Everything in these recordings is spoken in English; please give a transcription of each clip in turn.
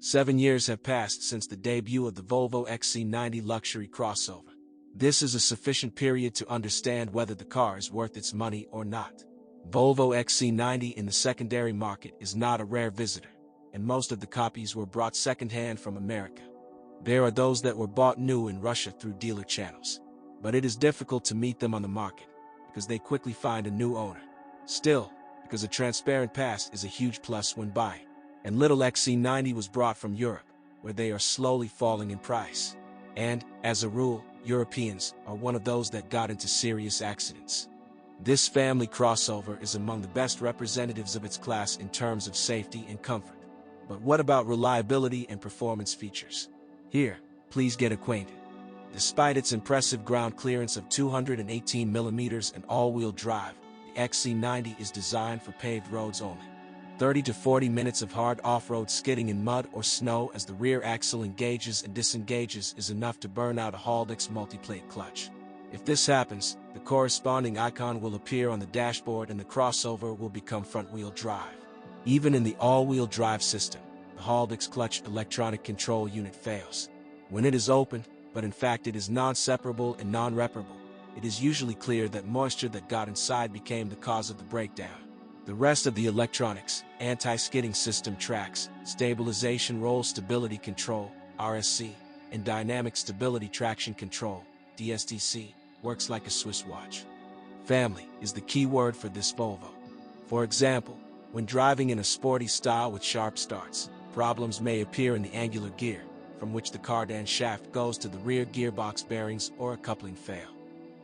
7 years have passed since the debut of the Volvo XC90 luxury crossover. This is a sufficient period to understand whether the car is worth its money or not. Volvo XC90 in the secondary market is not a rare visitor, and most of the copies were brought second-hand from America. There are those that were bought new in Russia through dealer channels, but it is difficult to meet them on the market because they quickly find a new owner. Still, because a transparent past is a huge plus when buying, and little XC90 was brought from Europe, where they are slowly falling in price. And, as a rule, Europeans are one of those that got into serious accidents. This family crossover is among the best representatives of its class in terms of safety and comfort. But what about reliability and performance features? Here, please get acquainted. Despite its impressive ground clearance of 218 millimeters and all-wheel drive, the XC90 is designed for paved roads only. 30 to 40 minutes of hard off-road skidding in mud or snow as the rear axle engages and disengages is enough to burn out a Haldex multiplate clutch. If this happens, the corresponding icon will appear on the dashboard and the crossover will become front-wheel drive. Even in the all-wheel drive system, the Haldex clutch electronic control unit fails. When it is opened, but in fact it is non-separable and non-reparable, it is usually clear that moisture that got inside became the cause of the breakdown. The rest of the electronics, anti-skidding system tracks, stabilization roll stability control, RSC, and dynamic stability traction control, DSTC, works like a Swiss watch. Family is the key word for this Volvo. For example, when driving in a sporty style with sharp starts, problems may appear in the angular gear, from which the cardan shaft goes to the rear gearbox bearings or a coupling fail.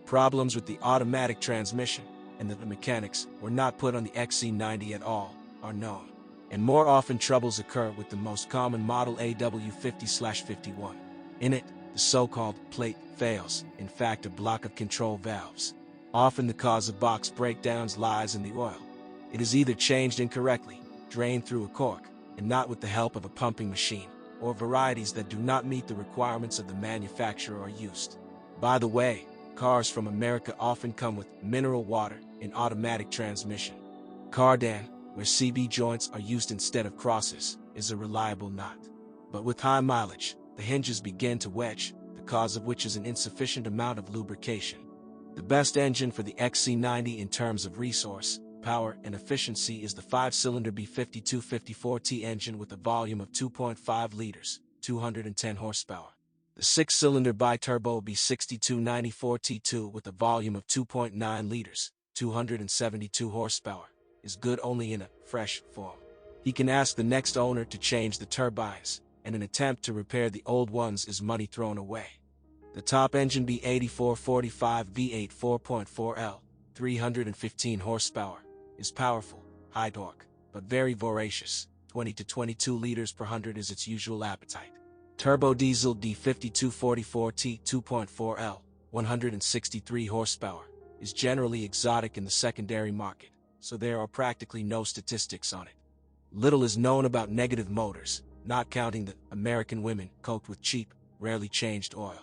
Problems with the automatic transmission, and that the mechanics were not put on the XC90 at all, are known. And more often troubles occur with the most common model AW50/51. In it, the so-called plate fails, in fact a block of control valves. Often the cause of box breakdowns lies in the oil. It is either changed incorrectly, drained through a cork, and not with the help of a pumping machine, or varieties that do not meet the requirements of the manufacturer are used. By the way, cars from America often come with mineral water in automatic transmission. Cardan, where CB joints are used instead of crosses, is a reliable knot. But with high mileage, the hinges begin to wedge, the cause of which is an insufficient amount of lubrication. The best engine for the XC90 in terms of resource, power, and efficiency is the 5-cylinder B5254T engine with a volume of 2.5 liters, 210 horsepower. The 6-cylinder bi-turbo B6294T2 with a volume of 2.9 liters, 272 horsepower, is good only in a fresh form. He can ask the next owner to change the turbines, and an attempt to repair the old ones is money thrown away. The top engine B8445 V8 4.4L, 315 horsepower, is powerful, high torque, but very voracious. 20 to 22 liters per 100 is its usual appetite. Turbo diesel D5244T 2.4L, 163 horsepower, is generally exotic in the secondary market, so there are practically no statistics on it. Little is known about negative motors, not counting the American women coked with cheap, rarely changed oil.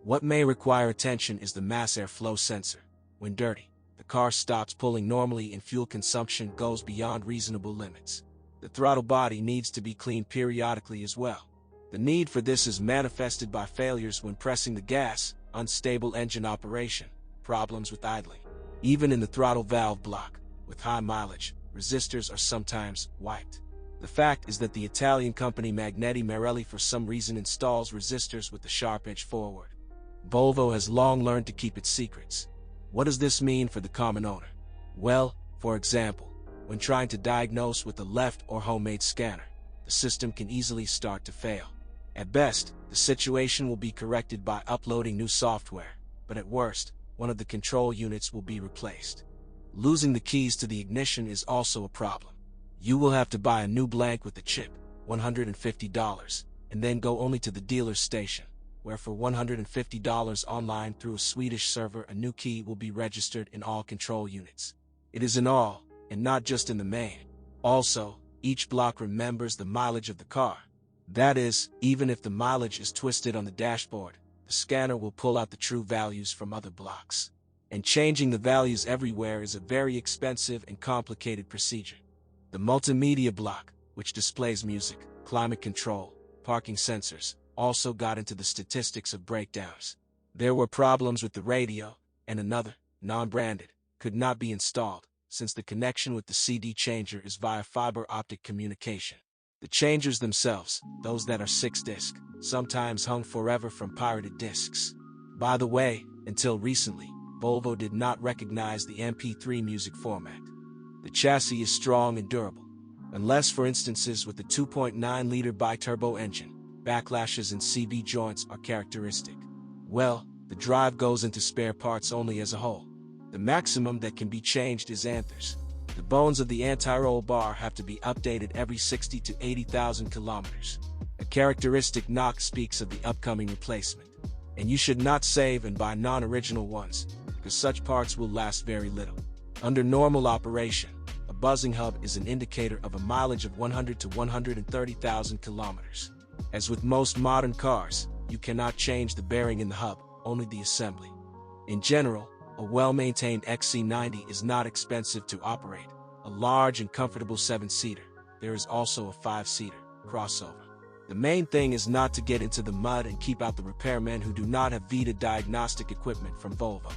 What may require attention is the mass airflow sensor. When dirty, the car stops pulling normally and fuel consumption goes beyond reasonable limits. The throttle body needs to be cleaned periodically as well. The need for this is manifested by failures when pressing the gas, unstable engine operation, problems with idling. Even in the throttle valve block, with high mileage, resistors are sometimes wiped. The fact is that the Italian company Magneti Marelli for some reason installs resistors with the sharp edge forward. Volvo has long learned to keep its secrets. What does this mean for the common owner? Well, for example, when trying to diagnose with a left or homemade scanner, the system can easily start to fail. At best, the situation will be corrected by uploading new software, but at worst, one of the control units will be replaced. Losing the keys to the ignition is also a problem. You will have to buy a new blank with the chip, $150, and then go only to the dealer's station, where for $150 online through a Swedish server a new key will be registered in all control units. It is in all, and not just in the main. Also, each block remembers the mileage of the car. That is, even if the mileage is twisted on the dashboard, the scanner will pull out the true values from other blocks. And changing the values everywhere is a very expensive and complicated procedure. The multimedia block, which displays music, climate control, parking sensors, also got into the statistics of breakdowns. There were problems with the radio, and another, non-branded, could not be installed, since the connection with the CD changer is via fiber optic communication. The changers themselves, those that are 6-disc, sometimes hung forever from pirated discs. By the way, until recently, Volvo did not recognize the MP3 music format. The chassis is strong and durable, unless for instances with the 2.9-liter biturbo engine, backlashes and CV joints are characteristic. Well, the drive goes into spare parts only as a whole. The maximum that can be changed is anthers. The bones of the anti-roll bar have to be updated every 60 to 80,000 kilometers. A characteristic knock speaks of the upcoming replacement. And you should not save and buy non-original ones, because such parts will last very little. Under normal operation, a buzzing hub is an indicator of a mileage of 100 to 130,000 kilometers. As with most modern cars, you cannot change the bearing in the hub, only the assembly. In general, a well-maintained XC90 is not expensive to operate. A large and comfortable 7-seater. There is also a 5-seater crossover. The main thing is not to get into the mud and keep out the repairmen who do not have Vita diagnostic equipment from Volvo.